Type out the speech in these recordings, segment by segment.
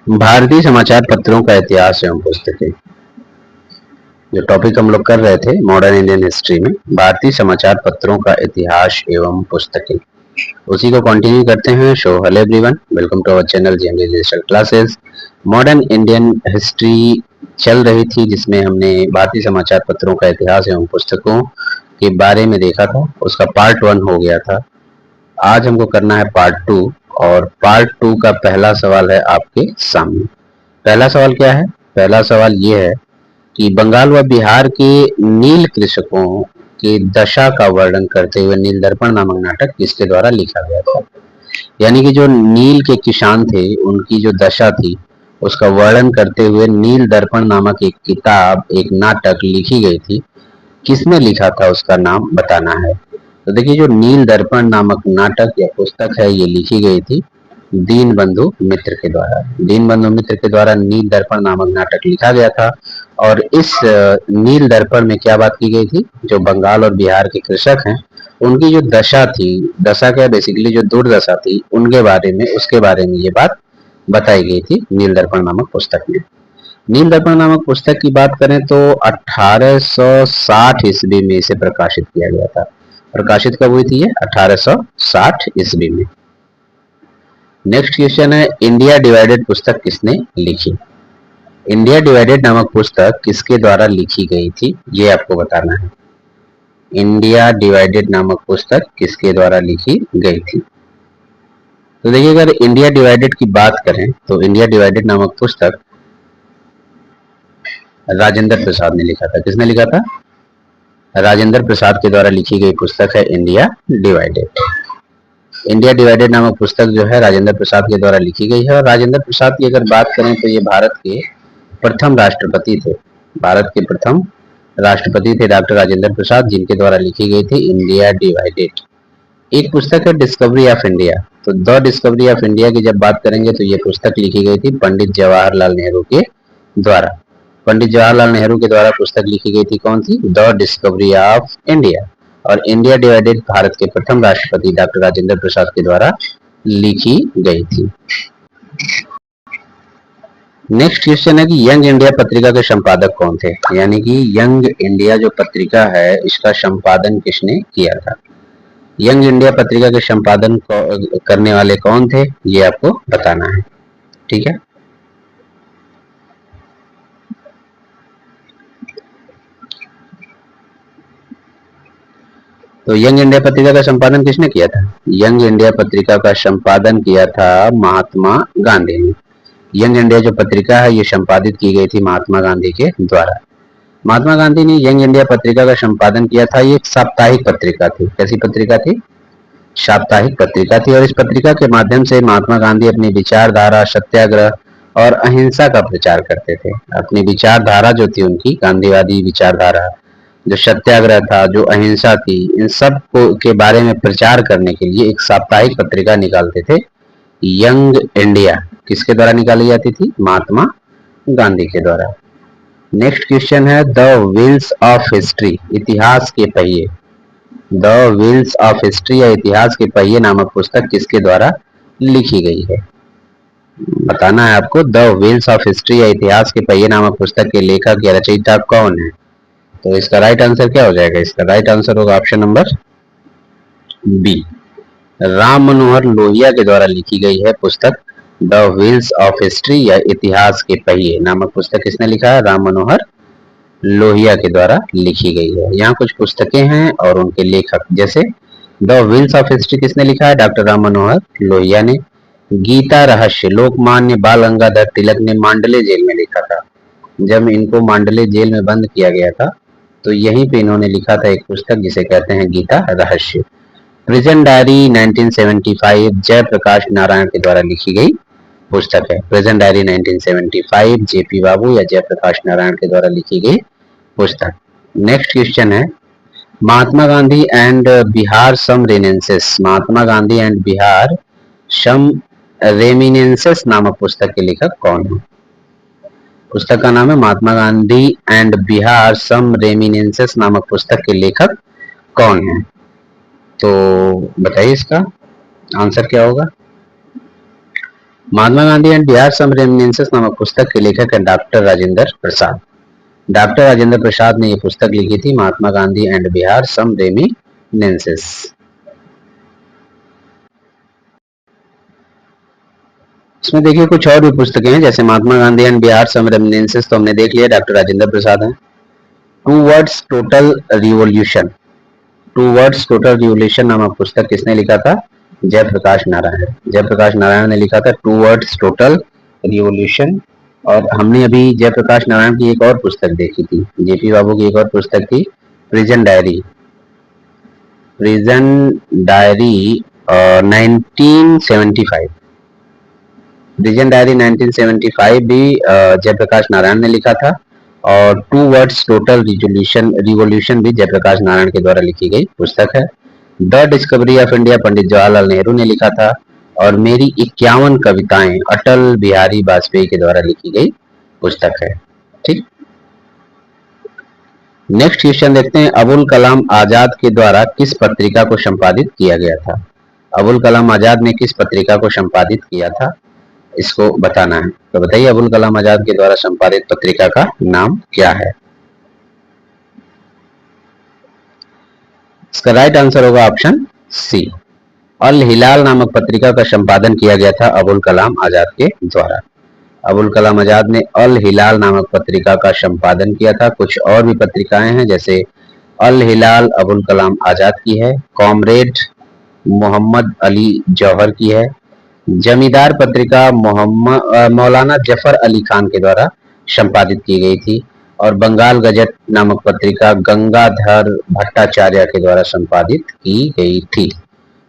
भारतीय समाचार पत्रों का इतिहास एवं पुस्तकें। जो टॉपिक हम लोग कर रहे थे मॉडर्न इंडियन हिस्ट्री में, भारतीय समाचार पत्रों का इतिहास एवं पुस्तकें, उसी को कंटिन्यू करते हैं। So hello everyone, welcome to our channel JMD digital classes. Modern Indian history चल रही थी, जिसमें हमने भारतीय समाचार पत्रों का इतिहास एवं पुस्तकों के बारे में देखा था। उसका पार्ट 1 हो गया था। आज हमको करना है पार्ट 2, और पार्ट 2 का पहला सवाल है आपके सामने। पहला सवाल क्या है? पहला सवाल ये है कि बंगाल व बिहार के नील कृषकों की दशा का वर्णन करते हुए नील दर्पण नामक नाटक किसके द्वारा लिखा गया था? यानी कि जो नील के किसान थे, उनकी जो दशा थी, उसका वर्णन करते हुए नील दर्पण नामक एक किताब, एक नाटक लिखी गई थी। किसने लिखा था उसका नाम बताना है। तो देखिए, जो नील दर्पण नामक नाटक या पुस्तक है, ये लिखी गई थी दीनबंधु मित्र के द्वारा। दीनबंधु मित्र के द्वारा नील दर्पण नामक नाटक लिखा गया था। और इस नील दर्पण में क्या बात की गई थी? जो बंगाल और बिहार के कृषक हैं, उनकी जो दशा थी, दशा क्या, बेसिकली जो दुर्दशा थी, उनके बारे में, उसके बारे में ये बात बताई गई थी नील दर्पण नामक पुस्तक में। नील दर्पण नामक पुस्तक की बात करें तो 1860 ईस्वी में इसे प्रकाशित किया गया था। प्रकाशित कब हुई थी ये? 1860 ईस्वी में। नेक्स्ट क्वेश्चन है, इंडिया डिवाइडेड पुस्तक किसने लिखी? इंडिया डिवाइडेड नामक पुस्तक किसके द्वारा लिखी गई थी, ये आपको बताना है। इंडिया डिवाइडेड नामक पुस्तक किसके द्वारा लिखी गई थी? तो देखिए, अगर इंडिया डिवाइडेड की बात करें तो इंडिया डिवाइडेड नामक पुस्तक राजेंद्र प्रसाद ने लिखा था। किसने लिखा था? राजेंद्र प्रसाद के द्वारा लिखी गई पुस्तक है इंडिया डिवाइडेड। इंडिया डिवाइडेड नामक पुस्तक जो है राजेंद्र प्रसाद के द्वारा लिखी गई है। और राजेंद्र प्रसाद की अगर बात करें तो ये भारत के प्रथम राष्ट्रपति थे। भारत के प्रथम राष्ट्रपति थे डॉक्टर राजेंद्र प्रसाद, जिनके द्वारा लिखी गई थी इंडिया डिवाइडेड। एक पुस्तक है डिस्कवरी ऑफ इंडिया। तो द डिस्कवरी ऑफ इंडिया की जब बात करेंगे तो ये पुस्तक लिखी गई थी पंडित जवाहरलाल नेहरू के द्वारा। पंडित जवाहरलाल नेहरू के द्वारा पुस्तक लिखी गई थी, कौन सी? The discovery of India. और इंडिया डिवाइडेड भारत के प्रथम राष्ट्रपति डॉक्टर राजेंद्र प्रसाद के द्वारा लिखी गई थी। नेक्स्ट क्वेश्चन है कि यंग इंडिया पत्रिका के संपादक कौन थे? यानी कि यंग इंडिया जो पत्रिका है, इसका संपादन किसने किया था? यंग इंडिया पत्रिका के संपादन करने वाले कौन थे, ये आपको बताना है। ठीक है। तो यंग इंडिया पत्रिका का संपादन किसने किया था? यंग इंडिया पत्रिका का संपादन किया था महात्मा गांधी ने। यंग इंडिया जो पत्रिका है, ये संपादित की गई थी महात्मा गांधी के द्वारा। महात्मा गांधी ने यंग इंडिया पत्रिका का संपादन किया था। ये एक साप्ताहिक पत्रिका थी। कैसी पत्रिका थी? साप्ताहिक पत्रिका थी। और इस पत्रिका के माध्यम से महात्मा गांधी अपनी विचारधारा, सत्याग्रह और अहिंसा का प्रचार करते थे। अपनी विचारधारा जो थी उनकी, गांधीवादी विचारधारा, जो सत्याग्रह था, जो अहिंसा थी, इन सब को के बारे में प्रचार करने के लिए एक साप्ताहिक पत्रिका निकालते थे, यंग इंडिया। किसके द्वारा निकाली जाती थी? महात्मा गांधी के द्वारा। नेक्स्ट क्वेश्चन है, द व्हील्स ऑफ हिस्ट्री, इतिहास के पहिए। द व्हील्स ऑफ हिस्ट्री या इतिहास के पहिए नामक पुस्तक किसके द्वारा लिखी गई है? बताना है आपको। द व्हील्स ऑफ हिस्ट्री या इतिहास के पहिए नामक पुस्तक के लेखक या रचयिता कौन है? तो इसका राइट आंसर क्या हो जाएगा? इसका राइट आंसर होगा option number B, Ram Manohar Lohia के द्वारा लिखी गई है पुस्तक द व्हील्स ऑफ हिस्ट्री या इतिहास के पहिए नामक पुस्तक किसने लिखा है? राम मनोहर लोहिया के द्वारा लिखी गई है। यहाँ कुछ पुस्तकें हैं और उनके लेखक, जैसे द व्हील्स ऑफ हिस्ट्री किसने लिखा है? डॉक्टर राम मनोहर लोहिया ने। गीता रहस्य लोकमान्य बाल गंगाधर तिलक ने मांडले जेल में लिखा था। जब इनको मांडले जेल में बंद किया गया था, तो यहीं पे इन्होंने लिखा था एक पुस्तक जिसे कहते हैं गीता रहस्य। प्रिजन डायरी 1975 जयप्रकाश नारायण के द्वारा लिखी गई पुस्तक है। प्रिजन डायरी 1975 जेपी बाबू या जयप्रकाश नारायण के द्वारा लिखी गई पुस्तक। नेक्स्ट क्वेश्चन है, Mahatma Gandhi and Bihar some reminiscences, Mahatma Gandhi and Bihar some reminiscences नामक पुस्तक के लेखक कौन है? पुस्तक का नाम है Mahatma Gandhi and Bihar some reminiscences नामक पुस्तक के लेखक कौन है? तो बताइए इसका आंसर क्या होगा। Mahatma Gandhi and Bihar some reminiscence नामक पुस्तक के लेखक है डॉक्टर राजेंद्र प्रसाद। डॉक्टर राजेंद्र प्रसाद ने ये पुस्तक लिखी थी, Mahatma Gandhi and Bihar some reminiscence. इसमें देखिए कुछ और भी पुस्तकें हैं, जैसे Mahatma Gandhi and Bihar some reminiscence तो हमने देख लिया, डॉक्टर राजेंद्र प्रसाद हैं। Towards total revolution, towards total revolution नामक पुस्तक किसने लिखा था? जयप्रकाश नारायण। जयप्रकाश नारायण ने लिखा था टू वर्ड्स टोटल रिवॉल्यूशन। और हमने अभी जयप्रकाश नारायण की एक और पुस्तक देखी थी, जेपी बाबू की एक और पुस्तक थी, prison diary. Prison diary 1975, prison diary 1975 भी जयप्रकाश नारायण ने लिखा था। और टू वर्ड्स टोटल रिवॉल्यूशन भी जयप्रकाश नारायण के द्वारा लिखी गई पुस्तक है। द डिस्कवरी ऑफ इंडिया पंडित जवाहरलाल नेहरू ने लिखा था। और मेरी 51 कविताएं अटल बिहारी वाजपेयी के द्वारा लिखी गई पुस्तक है। ठीक, नेक्स्ट क्वेश्चन देखते हैं, अबुल कलाम आजाद के द्वारा किस पत्रिका को संपादित किया गया था? अबुल कलाम आजाद ने किस पत्रिका को संपादित किया था, इसको बताना है। तो बताइए अबुल कलाम आजाद के द्वारा संपादित पत्रिका का नाम क्या है? इसका राइट आंसर होगा ऑप्शन सी, अल हिलाल नामक पत्रिका का संपादन किया गया था अबुल कलाम आजाद के द्वारा। अबुल कलाम आजाद ने अल हिलाल नामक पत्रिका का संपादन किया था। कुछ और भी पत्रिकाएं हैं, जैसे अल हिलाल अबुल कलाम आजाद की है, कॉमरेड मोहम्मद अली जौहर की है, जमींदार पत्रिका मौलाना जफर अली खान के द्वारा संपादित की गई थी, और बंगाल गजट नामक पत्रिका गंगाधर भट्टाचार्य के द्वारा संपादित की गई थी।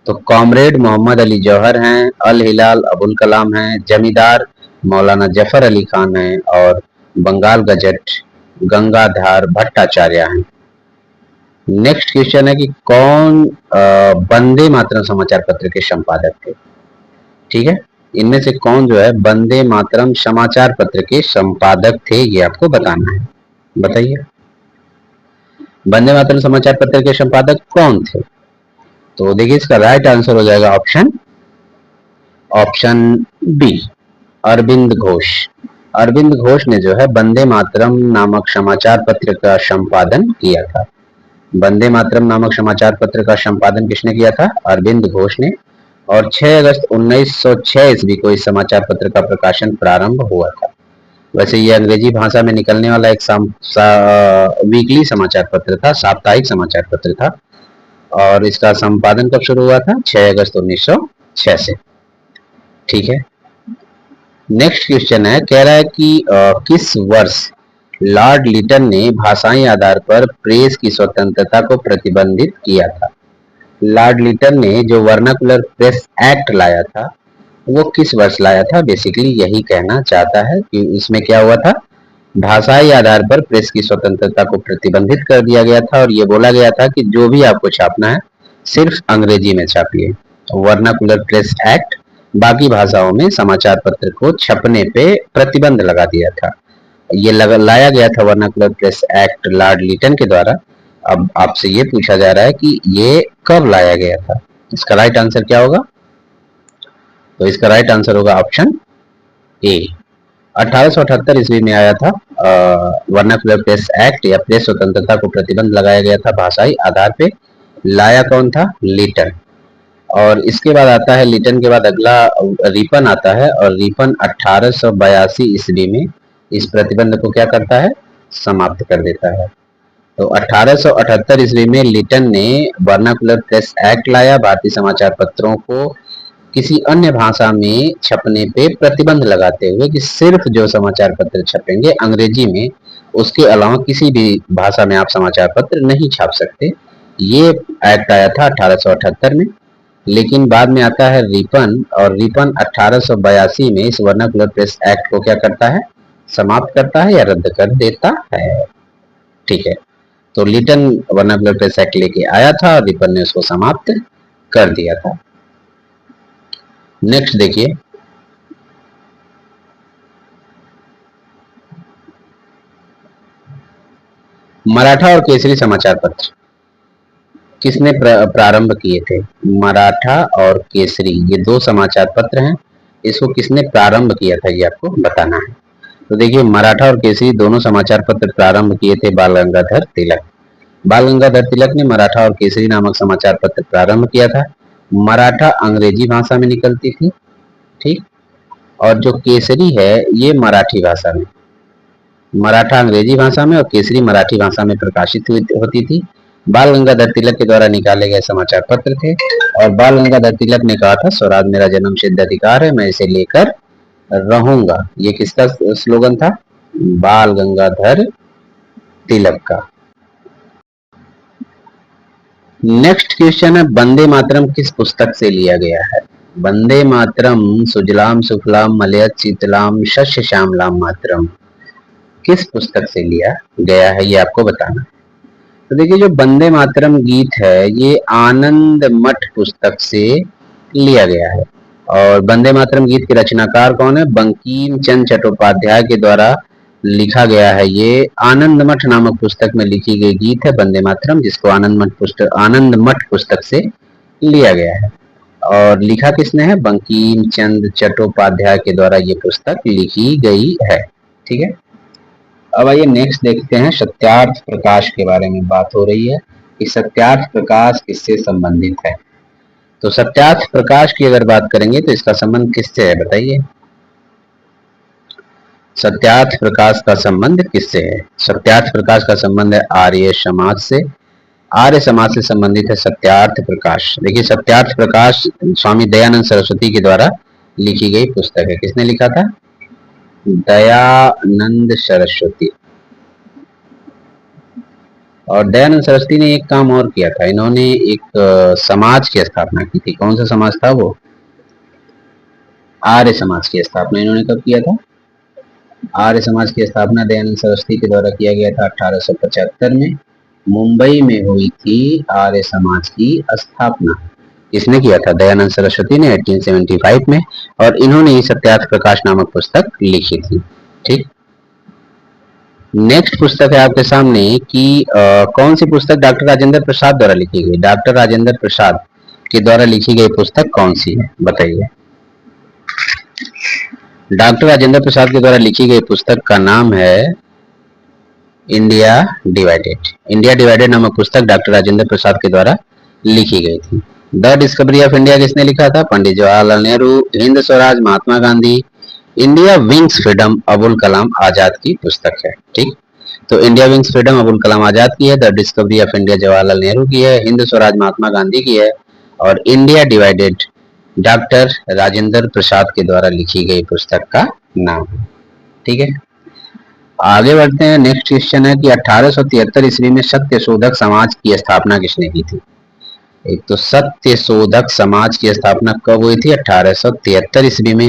तो कॉमरेड मोहम्मद अली जौहर हैं, अल हिलाल अबुल कलाम हैं, जमींदार मौलाना जफर अली खान हैं, और बंगाल गजट गंगाधर भट्टाचार्य हैं। नेक्स्ट क्वेश्चन है कि कौन वंदे मातरम समाचार पत्र के संपादक थे? ठीक है, इनमें से कौन जो है वंदे मातरम समाचार पत्र के संपादक थे, ये आपको बताना है। बताइए वंदे मातरम समाचार पत्र के संपादक कौन थे? तो देखिए इसका राइट आंसर हो जाएगा ऑप्शन बी, अरविंद घोष। अरविंद घोष ने जो है वंदे मातरम नामक समाचार पत्र का संपादन किया था। वंदे मातरम नामक समाचार पत्र का संपादन किसने किया था? अरविंद घोष ने। और 6 अगस्त 1906 ईस्वी को इस समाचार पत्र का प्रकाशन प्रारंभ हुआ था। वैसे ये अंग्रेजी भाषा में निकलने वाला एक वीकली समाचार पत्र था, साप्ताहिक समाचार पत्र था। और इसका संपादन कब शुरू हुआ था? 6 अगस्त 1906 से। ठीक है, नेक्स्ट क्वेश्चन है, कह रहा है कि किस वर्ष लॉर्ड लिटन ने भाषाई आधार पर प्रेस की स्वतंत्रता को प्रतिबंधित किया था? लॉर्ड लिटन ने जो वर्नाकुलर प्रेस एक्ट लाया था वो किस वर्ष लाया था? बेसिकली यही कहना चाहता है कि इसमें क्या हुआ था, भाषाई आधार पर प्रेस की स्वतंत्रता को प्रतिबंधित कर दिया गया था, और ये बोला गया था कि जो भी आपको छापना है सिर्फ अंग्रेजी में छापिए। वर्नाकुलर प्रेस एक्ट, बाकी भाषाओं में समाचार पत्र को छपने पे प्रतिबंध लगा दिया था। ये लाया गया था vernacular press act Lord Lytton के द्वारा। अब आपसे ये पूछा जा रहा है कि ये कब लाया गया था? इसका राइट आंसर क्या होगा? तो इसका राइट आंसर होगा ऑप्शन ए, 1878 ईस्वी में आया था वर्नाकुलर प्रेस एक्ट, या प्रेस स्वतंत्रता को प्रतिबंध लगाया गया था भाषाई आधार पे। लाया कौन था? लिटन। और इसके बाद आता है, लिटन के बाद अगला रिपन आता है, और रिपन 1882 ईस्वी में इस प्रतिबंध को क्या करता है? समाप्त कर देता है। तो 1878 ईस्वी में लिटन ने वर्नाकुलर प्रेस एक्ट लाया, भारतीय समाचार पत्रों को किसी अन्य भाषा में छपने पे प्रतिबंध लगाते हुए कि सिर्फ जो समाचार पत्र छपेंगे अंग्रेजी में, उसके अलावा किसी भी भाषा में आप समाचार पत्र नहीं छाप सकते। ये एक्ट आया था 1878 में। लेकिन बाद में आता है रिपन, और रिपन 1882 में इस वर्नाकुलर प्रेस एक्ट को क्या करता है? समाप्त करता है या रद्द कर देता है। ठीक है, तो लिटन वर्नाकुलर प्रेस एक्ट लेके आया था और रिपन ने उसको समाप्त कर दिया था। नेक्स्ट देखिए, मराठा और केसरी समाचार पत्र किसने प्रारंभ किए थे? मराठा और केसरी, ये दो समाचार पत्र हैं। इसको किसने प्रारंभ किया था ये आपको बताना है। तो देखिए, मराठा और केसरी दोनों समाचार पत्र प्रारंभ किए थे बाल गंगाधर तिलक। बाल गंगाधर तिलक ने मराठा और केसरी नामक समाचार पत्र प्रारंभ किया था। मराठा अंग्रेजी भाषा में निकलती थी, ठीक, और जो केसरी है ये मराठी भाषा में, मराठा अंग्रेजी भाषा में और केसरी मराठी भाषा में प्रकाशित होती थी। बाल गंगाधर तिलक के द्वारा निकाले गए समाचार पत्र थे और बाल गंगाधर तिलक ने कहा था, स्वराज मेरा जन्म सिद्ध अधिकार है, मैं इसे लेकर रहूंगा। ये किसका स्लोगन था? बाल गंगाधर तिलक का। नेक्स्ट क्वेश्चन है, वंदे मातरम किस पुस्तक से लिया गया है? वंदे मातरम सुजलाम सुफलाम मलयज शीतलाम शस्य श्यामलाम मातरम किस पुस्तक से लिया गया है ये आपको बताना है। तो देखिए, जो वंदे मातरम गीत है ये आनंद मठ पुस्तक से लिया गया है। और वंदे मातरम गीत के रचनाकार कौन है? बंकिम चंद्र चट्टोपाध्याय के द्वारा लिखा गया है। ये आनंद मठ नामक पुस्तक में लिखी गई गीत है वंदे मातरम, जिसको आनंद मठ पुस्तक से लिया गया है। और लिखा किसने है? बंकिम चंद्र चट्टोपाध्याय के द्वारा ये पुस्तक लिखी गई है। ठीक है, अब आइए नेक्स्ट देखते हैं, सत्यार्थ प्रकाश के बारे में बात हो रही है कि सत्यार्थ प्रकाश किससे संबंधित है। तो सत्यार्थ प्रकाश की अगर बात करेंगे तो इसका संबंध किससे है बताइए? सत्यार्थ प्रकाश का संबंध किससे है? सत्यार्थ प्रकाश का संबंध है आर्य समाज से। आर्य समाज से संबंधित है सत्यार्थ प्रकाश। देखिए, सत्यार्थ प्रकाश स्वामी दयानंद सरस्वती के द्वारा लिखी गई पुस्तक है। किसने लिखा था? दयानंद सरस्वती। और दयानंद सरस्वती ने एक काम और किया था, इन्होंने एक समाज की स्थापना की थी। कौन सा समाज था वो? आर्य समाज की स्थापना इन्होंने कब किया था? आर्य समाज की स्थापना दयानंद सरस्वती के द्वारा किया गया था 1875 में। मुंबई में हुई थी आर्य समाज की स्थापना। किसने किया था? दयानंद सरस्वती ने 1875 में। और इन्होंने ही सत्यार्थ प्रकाश नामक पुस्तक लिखी थी। ठीक, नेक्स्ट पुस्तक है आपके सामने कि कौन सी पुस्तक डॉक्टर राजेंद्र प्रसाद द्वारा लिखी गई? डॉक्टर राजेंद्र प्रसाद के द्वारा लिखी गई पुस्तक कौन सी है बताइए? डॉक्टर राजेंद्र प्रसाद के द्वारा लिखी गई पुस्तक का नाम है इंडिया डिवाइडेड। इंडिया डिवाइडेड नामक पुस्तक डॉक्टर राजेंद्र प्रसाद के द्वारा लिखी गई थी। द डिस्कवरी ऑफ इंडिया किसने लिखा था? Pandit Jawaharlal Nehru. Hind Swaraj Mahatma Gandhi. India wins freedom Abul Kalam Azad की पुस्तक है। ठीक, तो India wins freedom Abul Kalam Azad की है। The discovery of India Jawaharlal Nehru की है। हिंद स्वराज महात्मा गांधी की है। और India divided doctor Rajendra Prasad के द्वारा लिखी गई पुस्तक का नाम है। ठीक है, आगे बढ़ते हैं। नेक्स्ट क्वेश्चन है कि 1873 ईस्वी में सत्य शोधक समाज की स्थापना किसने की थी? एक तो सत्य शोधक समाज की स्थापना कब हुई थी? 1873 ईस्वी में।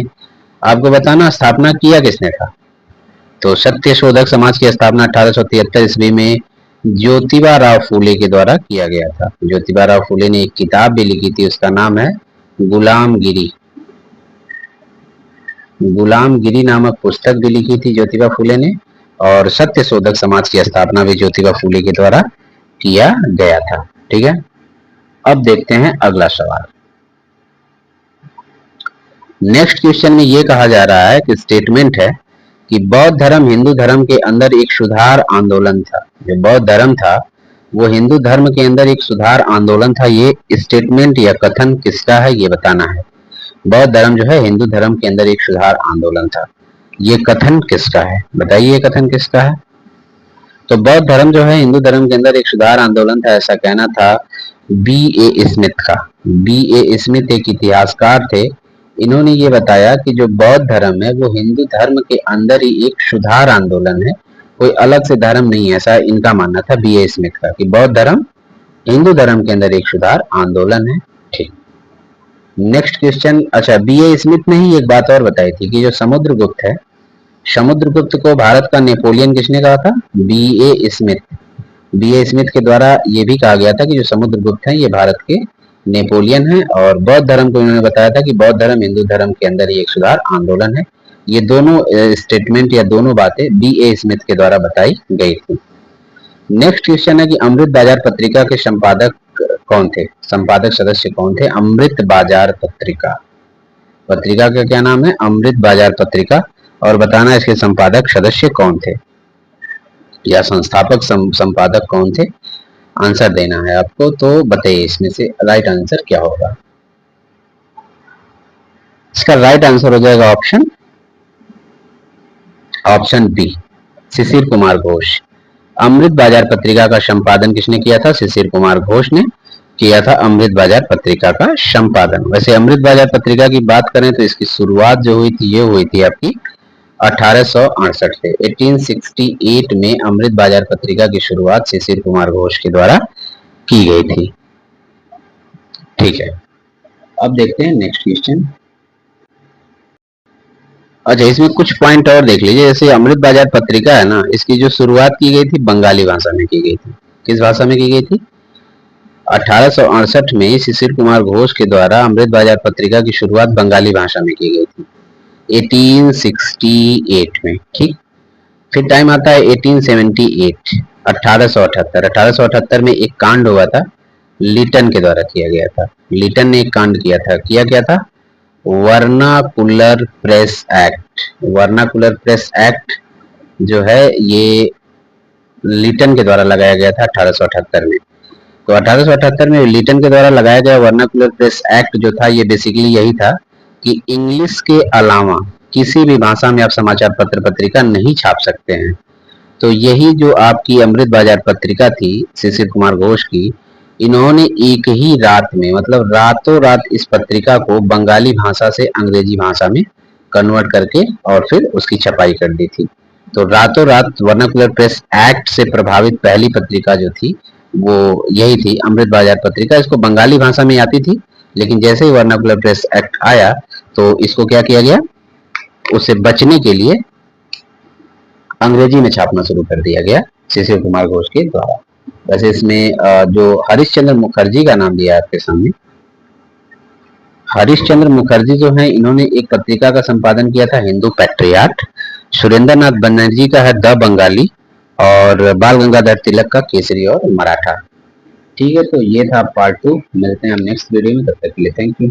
आपको बताना स्थापना किया किसने था? तो सत्य शोधक समाज की स्थापना 1873 ईस्वी में ज्योतिबा राव फूले के द्वारा किया गया था। ज्योतिबा राव फूले ने एक किताब भी लिखी थी, उसका नाम है गुलामगिरी। गुलामगिरी नामक पुस्तक भी लिखी थी ज्योतिबा फूले ने। और सत्य शोधक समाज की स्थापना भी ज्योतिबा फूले के द्वारा किया गया था। ठीक है, अब देखते हैं अगला सवाल। नेक्स्ट क्वेश्चन में यह कहा जा रहा है कि स्टेटमेंट है कि बौद्ध धर्म हिंदू धर्म के अंदर एक सुधार आंदोलन था। जो बौद्ध धर्म था वो हिंदू धर्म के अंदर एक सुधार आंदोलन था। ये स्टेटमेंट या कथन किसका है ये बताना है। बौद्ध धर्म जो है हिंदू धर्म के अंदर एक सुधार आंदोलन था, ये कथन किसका है बताइए? कथन किसका है? तो बौद्ध धर्म जो है हिंदू धर्म के अंदर एक सुधार आंदोलन था, ऐसा कहना था B.A. स्मिथ का। B.A. स्मिथ एक इतिहासकार थे। इन्होंने ये बताया कि जो बौद्ध धर्म है वो हिंदू धर्म के अंदर ही एक सुधार आंदोलन है, कोई अलग से धर्म नहीं है, ऐसा इनका मानना था B.A. स्मिथ का कि बौद्ध धर्म हिंदू धर्म के अंदर एक सुधार आंदोलन है। ठीक, नेक्स्ट क्वेश्चन। अच्छा, B.A. स्मिथ ने ही एक बात और बताई थी कि जो समुद्रगुप्त है, समुद्रगुप्त को भारत का नेपोलियन किसने कहा था? B.A. स्मिथ। B.A. स्मिथ के द्वारा ये भी कहा गया था कि जो समुद्रगुप्त है ये भारत के नेपोलियन है। और बौद्ध धर्म को इन्होंने बताया था कि बौद्ध धर्म हिंदू धर्म के अंदर ही एक सुधार आंदोलन है। ये दोनों स्टेटमेंट या दोनों बातें B.A. स्मिथ के द्वारा बताई गई थी। नेक्स्ट क्वेश्चन है कि अमृत बाजार पत्रिका के संपादक कौन थे? संपादक सदस्य कौन थे अमृत बाजार पत्रिका पत्रिका का क्या नाम है? अमृत बाजार पत्रिका। और बताना इसके संपादक सदस्य कौन थे या संस्थापक संपादक कौन थे, आंसर देना है आपको। तो बताइए इसमें से राइट आंसर क्या होगा? इसका राइट आंसर हो जाएगा ऑप्शन बी, शिशिर कुमार घोष। अमृत बाजार पत्रिका का संपादन किसने किया था? शिशिर कुमार घोष ने किया था अमृत बाजार पत्रिका का संपादन। वैसे अमृत बाजार पत्रिका की बात करें तो इसकी शुरुआत जो हुई थी, ये हुई थी आपकी 1868 से। 1868 में अमृत बाजार पत्रिका की शुरुआत शिशिर कुमार घोष के द्वारा की गई थी। ठीक है, अब देखते हैं नेक्स्ट क्वेश्चन। अच्छा, इसमें कुछ पॉइंट और देख लीजिए। जैसे अमृत बाजार पत्रिका है ना, इसकी जो शुरुआत की गई थी बंगाली भाषा में की गई थी। किस भाषा में की गई थी? 1868 में शिशिर कुमार घोष के द्वारा अमृत बाजार पत्रिका की शुरुआत बंगाली भाषा में की गई थी 1868 में। ठीक, फिर टाइम आता है 1878, 1878 में एक कांड हुआ था, लीटन के द्वारा किया गया था। लीटन ने एक कांड किया था। किया क्या था? Vernacular press act. Vernacular press act जो है ये लीटन के द्वारा लगाया गया था 1878 में। तो 1878 में लीटन के द्वारा लगाया गया वर्नाकुलर प्रेस एक्ट जो था, ये बेसिकली यही था कि इंग्लिश के अलावा किसी भी भाषा में आप समाचार पत्र पत्रिका नहीं छाप सकते हैं। तो यही जो आपकी अमृत बाजार पत्रिका थी शिशिर कुमार घोष की, इन्होंने एक ही रात में, मतलब रातों रात इस पत्रिका को बंगाली भाषा से अंग्रेजी भाषा में कन्वर्ट करके और फिर उसकी छपाई कर दी थी। तो रातों रात वर्नाकुलर प्रेस एक्ट से प्रभावित पहली पत्रिका जो थी वो यही थी, अमृत बाजार पत्रिका। इसको बंगाली भाषा में आती थी, लेकिन जैसे ही वर्नाकुलर प्रेस एक्ट आया तो इसको क्या किया गया, उससे बचने के लिए अंग्रेजी में छापना शुरू कर दिया गया शिशिर कुमार घोष के द्वारा। वैसे इसमें जो हरिश्चंद्र मुखर्जी का नाम दिया है आपके सामने, हरिश्चंद्र मुखर्जी जो है, इन्होंने एक पत्रिका का संपादन किया था, हिंदू पैट्रियाट। सुरेंद्र नाथ बनर्जी का है द बंगाली, और बाल गंगाधर तिलक का केसरी और मराठा। ठीक है, तो ये था पार्ट 2। मिलते हैं हम नेक्स्ट वीडियो में, तब तक के लिए थैंक यू।